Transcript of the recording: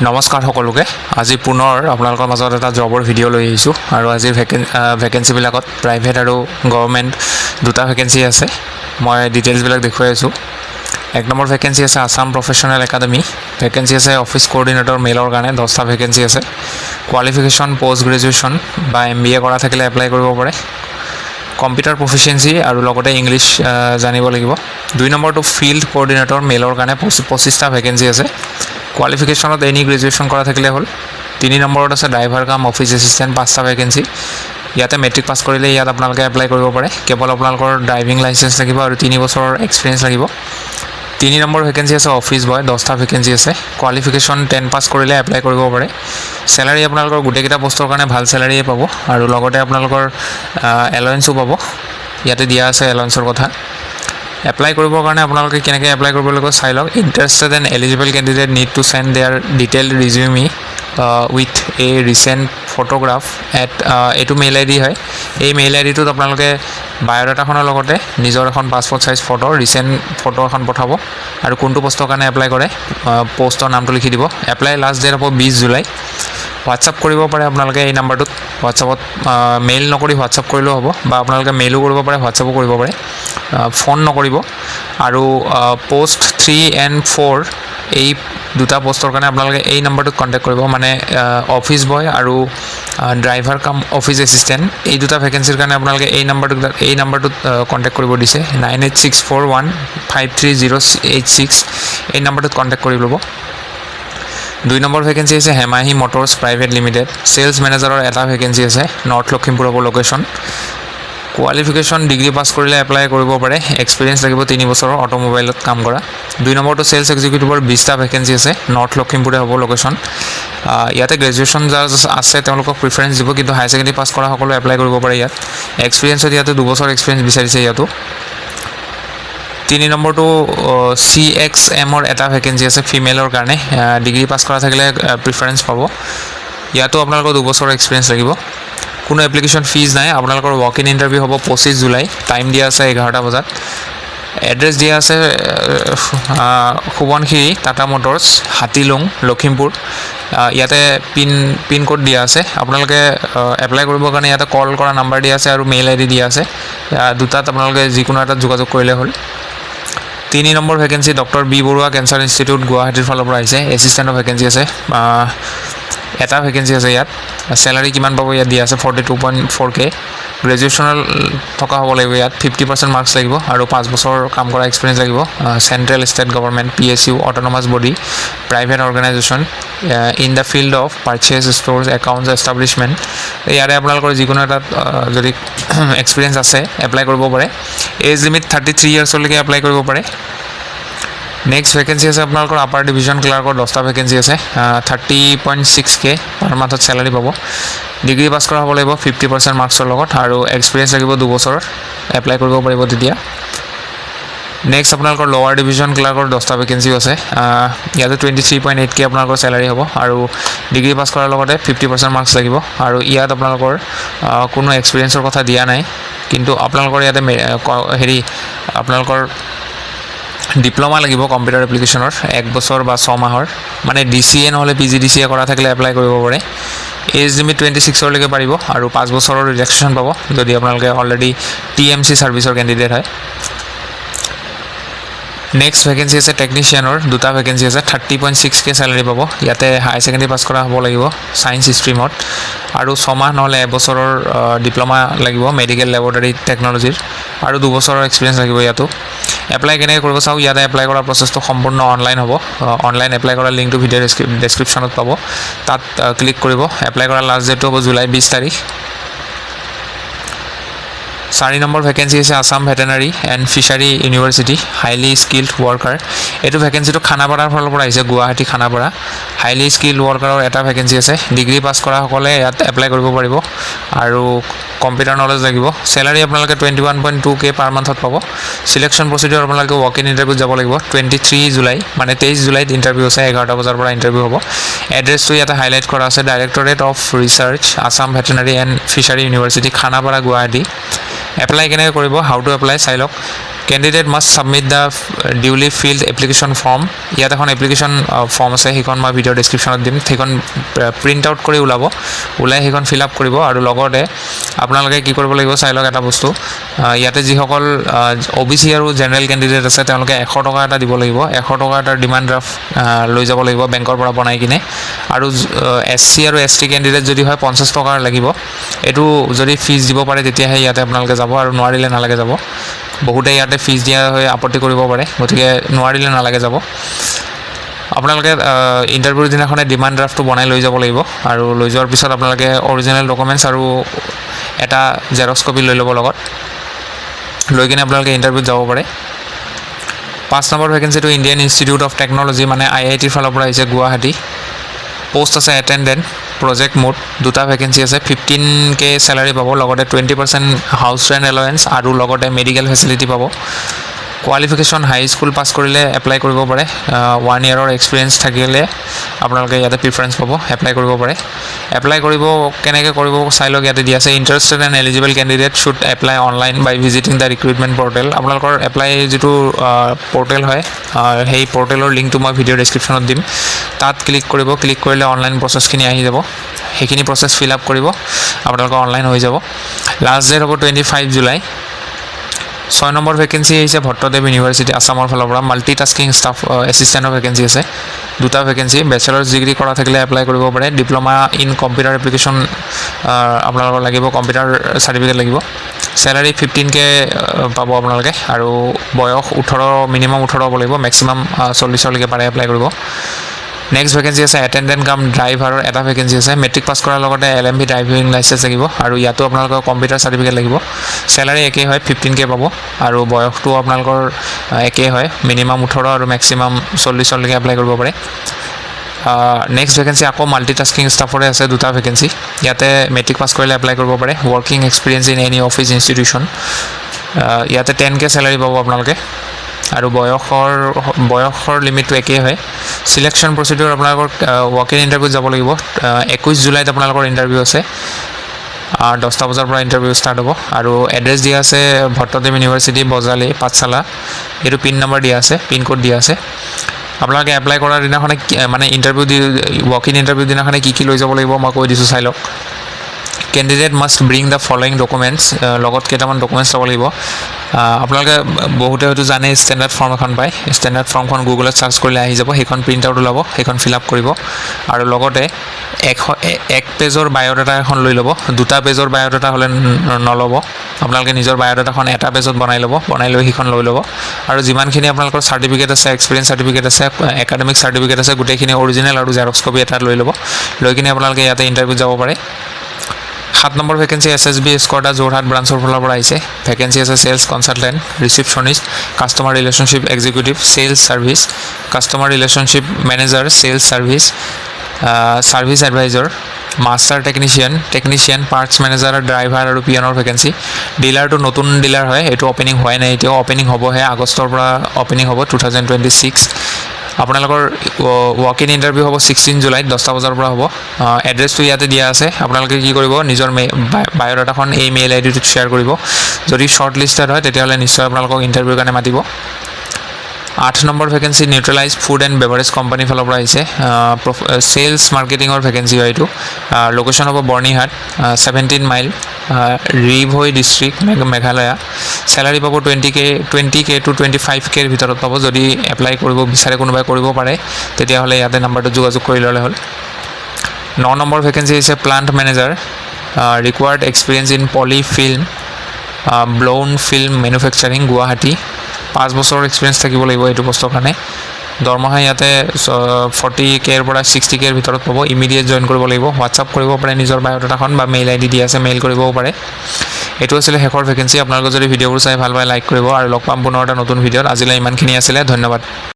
নমস্কাৰ সকলোকে আজি পুনৰ আপোনালোকৰ মাজত এটা জবৰ ভিডিঅ' লৈ আহিছোঁ আৰু আজিৰ ভেকেঞ্চিবিলাকত প্ৰাইভেট আৰু গভৰ্ণমেণ্ট দুটা ভেকেঞ্চি আছে মই ডিটেইলছবিলাক দেখুৱাই আছোঁ এক নম্বৰ ভেকেঞ্চি আছে আসাম প্ৰফেশ্যনেল একাডেমি ভেকেঞ্চি আছে অফিচ কোঅৰ্ডিনেটৰ মেলৰ কাৰণে 10টা ভেকেঞ্চি আছে কোৱালিফিকেশ্যন পোষ্ট গ্ৰেজুৱেশ্যন বা MBA কৰা থাকিলে এপ্লাই কৰিব পাৰে কম্পিউটাৰ প্ৰফিচিয়েঞ্চি আৰু লগতে ইংলিছ জানিব লাগিব 2 নম্বৰটো ফিল্ড কোঅৰ্ডিনেটৰ মেলৰ কাৰণে 25টা ভেকেঞ্চি আছে কোৱালিফিকেশ্যনত এনি গ্ৰেজুৱেশ্যন কৰা থাকিলে হ'ল 3 নম্বৰত আছে ড্ৰাইভাৰ কাম অফিচ এছিষ্টেণ্ট 5টা ভেকেঞ্চি ইয়াতে মেট্ৰিক পাছ কৰিলে ইয়াত আপোনালোকে এপ্লাই কৰিব পাৰে কেৱল আপোনালোকৰ ড্ৰাইভিং লাইচেন্স লাগিব আৰু 3 বছৰৰ এক্সপিৰিয়েঞ্চ লাগিব 3 নম্বৰ ভেকেঞ্চি আছে অফিচ বয় 10টা ভেকেঞ্চি আছে কোৱালিফিকেশ্যন 10 পাছ কৰিলে এপ্লাই কৰিব পাৰে চেলাৰী আপোনালোকৰ গোটেইকেইটা পোষ্টৰ কাৰণে ভাল চেলাৰীয়ে পাব আৰু লগতে আপোনালোকৰ এলাউৱেন্সো পাব ইয়াতে দিয়া আছে এলাউৱেন্সৰ কথা এপ্লাই কৰিবৰ কাৰণে আপোনালোকে কেনেকৈ এপ্লাই কৰিব লাগিব চাই লওক interested and eligible candidate need to send their detailed resume with a recent photograph এইটো মেইল ID হয় এই মেইল IDটোত আপোনালোকে বায়'ডাটাখনৰ লগতে নিজৰ এখন passport size photo recent photo এখন পঠাব আৰু কোনটো পোষ্টৰ কাৰণে এপ্লাই কৰে পোষ্টৰ নামটো লিখি দিব এপ্লাই লাষ্ট ডেট হ'ব 20 জুলাই হোৱাটছআপ কৰিব পাৰে আপোনালোকে এই নাম্বাৰটোত হোৱাটছআপত মেইল নকৰি হোৱাটছআপ কৰিলেও হ'ব বা আপোনালোকে মেইলো কৰিব পাৰে হোৱাটছআপো কৰিব পাৰে ফোন নকৰিব আৰু পোষ্ট 3 and 4 এই দুটা পোষ্টৰ কাৰণে আপোনালোকে এই নাম্বাৰটোত কণ্টেক্ট কৰিব মানে অফিচ বয় আৰু ড্ৰাইভাৰ কাম অফিচ এছিষ্টেণ্ট এই দুটা ভেকেঞ্চিৰ কাৰণে আপোনালোকে এই নাম্বাৰটোত কণ্টেক্ট কৰিব দিছে 9864153086 এই নাম্বাৰটোত কণ্টেক্ট কৰি ল'ব 2 নম্বৰ ভেকেঞ্চি আছে হেমাহি মটৰ্ছ প্ৰাইভেট লিমিটেড চেলছ মেনেজাৰৰ এটা ভেকেঞ্চি আছে নৰ্থ লখিমপুৰ হ'ব লোকেশ্যন কোৱালিফিকেশ্যন ডিগ্ৰী পাছ কৰিলে এপ্লাই কৰিব পাৰে এক্সপিৰিয়েঞ্চ লাগিব 3 বছৰৰ অটোমোবাইলত কাম কৰা 2 নম্বৰটো চেলছ এক্সিকিউটিভৰ 20টা ভেকেঞ্চি আছে নৰ্থ লখিমপুৰে হ'ব লোকেশ্যন ইয়াতে গ্ৰেজুৱেশ্যন যাৰ আছে তেওঁলোকক প্ৰিফাৰেঞ্চ দিব কিন্তু হায়াৰ ছেকেণ্ডেৰী পাছ কৰা সকলো এপ্লাই কৰিব পাৰে ইয়াত এক্সপিৰিয়েঞ্চত ইয়াতে 2 বছৰ এক্সপিৰিয়েঞ্চ বিচাৰিছে ইয়াতো 3 নম্বৰটো CXMৰ এটা ভেকেঞ্চি আছে ফিমেলৰ কাৰণে ডিগ্ৰী পাছ কৰা থাকিলে প্ৰিফাৰেঞ্চ পাব ইয়াতো আপোনালোকৰ 2 বছৰ এক্সপিৰিয়েঞ্চ লাগিব কোনো এপ্লিকেশ্যন ফিজ নাই আপোনালোকৰ ৱাক ইন ইণ্টাৰভিউ হ'ব 25 জুলাই টাইম দিয়া আছে 11টা বজাত এড্ৰেছ দিয়া আছে সোৱণশিৰি টাটা মটৰ্ছ হাতীলুং লখিমপুৰ ইয়াতে পিন কোড দিয়া আছে আপোনালোকে এপ্লাই কৰিবৰ কাৰণে ইয়াতে কল কৰা নাম্বাৰ দিয়া আছে আৰু মেইল ID দিয়া আছে দুটাত আপোনালোকে যিকোনো এটাত যোগাযোগ কৰিলে হ'ল 3 নম্বৰ vacancy doctor B Barua cancer institute গুৱাহাটীৰ ফালৰ পৰা আহিছে এছিষ্টেণ্টৰ ভেকেঞ্চি আছে এটা ভেকেঞ্চি আছে ইয়াত চেলাৰী কিমান পাব ইয়াত দিয়া আছে 42.4K গ্ৰেজুৱেশ্যনেল থকা হ'ব লাগিব ইয়াত 50% মাৰ্কছ লাগিব আৰু 5 বছৰ কাম কৰা এক্সপিৰিয়েঞ্চ লাগিব central state government PSU autonomous body private organisation in the field of purchase stores accounts establishment ইয়াৰে আপোনালোকৰ যিকোনো এটাত যদি এক্সপিৰিয়েঞ্চ আছে এপ্লাই কৰিব পাৰে এজ লিমিট 33 ইয়াৰ্ছলৈকে এপ্লাই কৰিব পাৰে নেক্সট ভেকেঞ্চি আছে আপোনালোকৰ আপাৰ ডিভিজন ক্লাৰ্কৰ 10টা ভেকেঞ্চি আছে 30.6K পাৰ মান্থত চেলাৰী পাব ডিগ্ৰী পাছ কৰা হ'ব লাগিব 50% মাৰ্কছৰ লগত আৰু এক্সপিৰিয়েঞ্চ লাগিব 2 বছৰ এপ্লাই কৰিব পাৰিব তেতিয়া নেক্সট আপোনালোকৰ লোৱাৰ ডিভিজন ক্লাৰ্কৰ 10টা ভেকেঞ্চিও আছে ইয়াতে 23.8K আপোনালোকৰ চেলাৰী হ'ব আৰু ডিগ্ৰী পাছ কৰাৰ লগতে 50% মাৰ্কছ লাগিব আৰু ইয়াত আপোনালোকৰ কোনো এক্সপিৰিয়েঞ্চৰ কথা দিয়া নাই কিন্তু আপোনালোকৰ ইয়াতে আপোনালোকৰ ডিপ্ল'মা লাগিব কম্পিউটাৰ এপ্লিকেশ্যনৰ 1 বছৰ বা 6 মাহৰ মানে DCA নহ'লে PGDCA কৰা থাকিলে এপ্লাই কৰিব পাৰে এজ লিমিট 26লৈকে পাৰিব আৰু 5 বছৰৰ ৰিলেক্সেশ্যন পাব যদি আপোনালোকে অলৰেডি TMC ছাৰ্ভিচৰ কেণ্ডিডেট হয় নেক্সট ভেকেঞ্চি আছে টেকনিচিয়ানৰ দুটা ভেকেঞ্চি আছে 30.6K চেলাৰী পাব ইয়াতে হায়াৰ ছেকেণ্ডেৰী পাছ কৰা হ'ব লাগিব ছায়েন্স ষ্ট্ৰীমত আৰু 6 মাহ নহ'লে 1 বছৰৰ ডিপ্ল'মা লাগিব মেডিকেল লেবৰেটৰী টেকন'লজিৰ আৰু 2 বছৰৰ এক্সপিৰিয়েঞ্চ লাগিব ইয়াতো এপ্লাই কেনেকৈ কৰিব চাওক ইয়াতে এপ্লাই কৰাৰ প্ৰচেছটো সম্পূৰ্ণ অনলাইন হ'ব অনলাইন এপ্লাই কৰাৰ লিংকটো ভিডিঅ' ডেছক্ৰিপশ্যনত পাব তাত ক্লিক কৰিব এপ্লাই কৰাৰ লাষ্ট ডেটটো হ'ব জুলাই 20 তাৰিখ 4 নম্বৰ ভেকেঞ্চি আছে Assam veterinary and fishery university highly skilled worker এইটো ভেকেঞ্চিটো খানাপাৰাৰ ফালৰ পৰা আহিছে গুৱাহাটী খানাপাৰা হাইলি স্কিল্ড ৱৰ্কাৰৰ এটা ভেকেঞ্চি আছে ডিগ্ৰী পাছ কৰাসকলে ইয়াত এপ্লাই কৰিব পাৰিব আৰু কম্পিউটাৰ নলেজ লাগিব চেলাৰী আপোনালোকে 21.2K পাৰ মান্থত পাব সিলেকশ্যন প্ৰচিডিউৰ আপোনালোকে ৱাক ইন ইণ্টাৰভিউত যাব লাগিব 23 জুলাই মানে 23 জুলাইত ইণ্টাৰভিউ আছে 11টা বজাৰ পৰা ইণ্টাৰভিউ হ'ব এড্ৰেছটো ইয়াতে হাইলাইট কৰা আছে directorate of research Assam veterinary and fishery university Khanapara Guwahati apply কেনেকৈ কৰিব হাউ টু এপ্লাই চাই লওক candidate must submit the duly field application form. ইয়াত এখন এপ্লিকেশ্যন ফৰ্ম আছে, সেইখন মই ভিডিঅ' ডেছক্ৰিপশ্যনত দিম। সেইখন প্ৰিণ্ট আউট কৰি ওলাই সেইখন ফিল আপ কৰিব। আৰু লগতে আপোনালোকে কি কৰিব লাগিব চাই লওক এটা বস্তু, ইয়াতে যিসকল OBC আৰু জেনেৰেল কেণ্ডিডেট আছে তেওঁলোকে 100 টকা এটা দিব লাগিব। 100 টকা এটাৰ ডিমাণ্ড ড্ৰাফ্ট লৈ যাব লাগিব বেংকৰ পৰা বনাই কিনে। আৰু SC আৰু ST কেণ্ডিডেট যদি হয় 50 টকাৰ লাগিব। এইটো যদি ফিজ দিব পাৰে তেতিয়াহে ইয়াতে আপোনালোকে যাব, আৰু নোৱাৰিলে নালাগে যাব। বহুতে ইয়াতে ফিজ দিয়া হৈ আপত্তি কৰিব পাৰে, গতিকে নোৱাৰিলে নালাগে যাব। আপোনালোকে ইণ্টাৰভিউৰ দিনাখনে ডিমাণ্ড ড্ৰাফ্টটো বনাই লৈ যাব লাগিব। আৰু লৈ যোৱাৰ পিছত আপোনালোকে অৰিজিনেল ডকুমেণ্টছ আৰু এটা জেৰক্স কপি লৈ ল'ব লগত, লৈ কিনে আপোনালোকে ইণ্টাৰভিউত যাব পাৰে। 5 নম্বৰ ভেকেঞ্চিটো ইণ্ডিয়ান ইনষ্টিটিউট অফ টেকন'লজি মানে IITৰ ফালৰ পৰা আহিছে গুৱাহাটী। পোষ্ট আছে এটেণ্ডেণ্ট, প্ৰজেক্ট মোড, 2টা ভেকেঞ্চি আছে। 15K চেলাৰী পাব, লগতে 20% হাউচ ৰেণ্ট এলাৱেঞ্চ আৰু লগতে মেডিকেল ফেচিলিটি পাব। কোৱালিফিকেশ্যন হাই স্কুল পাছ কৰিলে এপ্লাই কৰিব পাৰে। 1 yearৰ এক্সপিৰিয়েঞ্চ থাকিলে আপোনালোকে ইয়াতে প্ৰিফাৰেঞ্চ পাব, এপ্লাই কৰিব পাৰে। এপ্লাই কৰিব কেনেকৈ কৰিব চাই লওক, ইয়াতে দিয়া আছে। Interested and eligible candidate should apply online by visiting the recruitment portal. আপোনালোকৰ এপ্লাই যিটো পৰ্টেল হয়, সেই পৰ্টেলৰ লিংকটো মই ভিডিঅ' ডেছক্ৰিপশ্যনত দিম। তাত ক্লিক কৰিব, ক্লিক কৰিলে অনলাইন প্ৰচেছখিনি আহি যাব। সেইখিনি প্ৰচেছ ফিল আপ কৰিব, আপোনালোকৰ অনলাইন হৈ যাব। লাষ্ট ডেট হ'ব 25 জুলাই। 6 নম্বৰ ভেকেঞ্চি আহিছে ভট্টদেৱ ইউনিভাৰ্চিটি আছামৰ ফালৰ পৰা। মাল্টিটাস্কিং ষ্টাফ এছিষ্টেণ্টৰ ভেকেঞ্চি আছে, 2টা ভেকেঞ্চি। বেচেলাৰ্ছ ডিগ্ৰী কৰা থাকিলে এপ্লাই কৰিব পাৰে। ডিপ্ল'মা ইন কম্পিউটাৰ এপ্লিকেশ্যন আপোনালোকৰ লাগিব, কম্পিউটাৰ চাৰ্টিফিকেট লাগিব। চেলাৰী 15K পাব আপোনালোকে, আৰু বয়স 18, মিনিমাম 18 হ'ব লাগিব, মেক্সিমাম 40লৈকে পাৰে এপ্লাই কৰিব। নেক্সট ভেকেঞ্চি আছে এটেণ্ডেণ্ট কাম ড্ৰাইভাৰৰ এটা ভেকেঞ্চি আছে। মেট্ৰিক পাছ কৰাৰ লগতে LMV ড্ৰাইভিং লাইচেঞ্চ লাগিব, আৰু ইয়াতো আপোনালোকৰ কম্পিউটাৰ চাৰ্টিফিকেট লাগিব। চেলাৰী একেই হয়, 15K পাব, আৰু বয়সটো আপোনালোকৰ একেই হয়, মিনিমাম 18 আৰু মেক্সিমাম 40লৈকে এপ্লাই কৰিব পাৰে। নেক্সট ভেকেঞ্চি আকৌ মাল্টিটাস্কিং ষ্টাফৰে আছে, 2টা ভেকেঞ্চি। ইয়াতে মেট্ৰিক পাছ কৰিলে এপ্লাই কৰিব পাৰে। Working experience in any office institution. ইয়াতে 10K চেলাৰী পাব আপোনালোকে, আৰু বয়সৰ লিমিটটো একেই হয়। চিলেকশ্যন প্ৰচিডিউৰ আপোনালোকৰ ৱাক ইন ইণ্টাৰভিউত যাব লাগিব। 21 জুলাইত আপোনালোকৰ ইণ্টাৰভিউ আছে, 10টা বজাৰ পৰা ইণ্টাৰভিউ ষ্টাৰ্ট হ'ব। আৰু এড্ৰেছ দিয়া আছে ভট্টদেৱ ইউনিভাৰ্চিটি, বজালী, পাঠশালা। এইটো পিন নম্বৰ দিয়া আছে, পিন কোড দিয়া আছে। আপোনালোকে এপ্লাই কৰাৰ দিনাখনে মানে ৱাক ইন ইণ্টাৰভিউ দিনাখনে কি লৈ যাব লাগিব মই কৈ দিছোঁ, চাই লওক। Candidate must bring the following documents. লগত কেইটামান ডকুমেণ্টছ ল'ব লাগিব। আপোনালোকে বহুতে হয়তো জানে ষ্টেণ্ডাৰ্ড ফৰ্ম এখন পায়। ষ্টেণ্ডাৰ্ড ফৰ্মখন গুগলত চাৰ্চ কৰিলে আহি যাব, সেইখন প্ৰিণ্ট আউট ওলাব, সেইখন ফিল আপ কৰিব। আৰু লগতে 1 পেজৰ বায়'ডাটা এখন লৈ ল'ব। 2টা পেজৰ বায়'ডাটা হ'লে নল'ব, আপোনালোকে নিজৰ বায়'ডাটাখন 1টা পেজত বনাই ল'ব, বনাই লৈ সেইখন লৈ ল'ব। আৰু যিমানখিনি আপোনালোকৰ চাৰ্টিফিকেট আছে, এক্সপিৰিয়েঞ্চ চাৰ্টিফিকেট আছে, একাডেমিক চাৰ্টিফিকেট আছে, গোটেইখিনি অৰিজিনেল আৰু জেৰক্স কপি এটা লৈ ল'ব। লৈ কিনে আপোনালোকে ইয়াতে ইণ্টাৰভিউত যাব পাৰে। 7 number vacancy SSB Skoda Jorhat ব্ৰাঞ্চৰ ফালৰ পৰা আহিছে। ভেকেঞ্চি আছে sales consultant, receptionist, customer relationship executive, sales service, customer relationship manager, sales service, service advisor, master technician, parts manager, driver আৰু পিয়নৰ ভেকেঞ্চি। ডিলাৰটো নতুন ডিলাৰ হয়, এইটো অপেনিং হোৱাই নাই এতিয়াও, অপেনিং হ'বহে, আগষ্টৰ পৰা অপেনিং হ'ব 2026। আপোনালোকৰ ৱাক ইন ইণ্টাৰভিউ হ'ব 16 জুলাইত, 10টা বজাৰ পৰা হ'ব। এড্ৰেছটো ইয়াতে দিয়া আছে। আপোনালোকে কি কৰিব, নিজৰ বায়'ডাটাখন এই মেইল আইডিটোত শ্বেয়াৰ কৰিব। যদি শ্বৰ্ট লিষ্টেড হয় তেতিয়াহ'লে নিশ্চয় আপোনালোকক ইণ্টাৰভিউৰ কাৰণে মাতিব। 8 number vacancy neutralise food and beverage কোম্পানীৰ ফালৰ পৰা আহিছে। চেলছ মাৰ্কেটিঙৰ ভেকেঞ্চি হয় এইটো। লোকেশ্যন হ'ব Byrnihat, 17 mile, Ri Bhoi district, Meghalaya. Salary পাব 20K to 25Kৰ ভিতৰত পাব। যদি এপ্লাই কৰিব বিচাৰে, কোনোবাই কৰিব পাৰে, তেতিয়াহ'লে ইয়াতে নাম্বাৰটোত যোগাযোগ কৰি ল'লে হ'ল। 9 নম্বৰ ভেকেঞ্চি হৈছে plant manager. Required experience in poly film, blown film manufacturing, Guwahati. 5 বছৰৰ এক্সপিৰিয়েঞ্চ থাকিব লাগিব এইটো পোষ্টৰ কাৰণে। দৰমহা ইয়াতে 40Kৰ পৰা 60Kৰ ভিতৰত পাব। ইমিডিয়েট জইন কৰিব লাগিব। হোৱাটছআপ কৰিব পাৰে নিজৰ বায়'ডাটাখন, বা মেইল ID দিয়া আছে, মেইল কৰিবও পাৰে। এইটো আছিলে শেষৰ ভেকেঞ্চি। আপোনালোকে যদি ভিডিঅ'বোৰ চাই ভাল পায় লাইক কৰিব, আৰু লগ পাম পুনৰ এটা নতুন ভিডিঅ'ত। আজিলৈ ইমানখিনি আছিলে, ধন্যবাদ।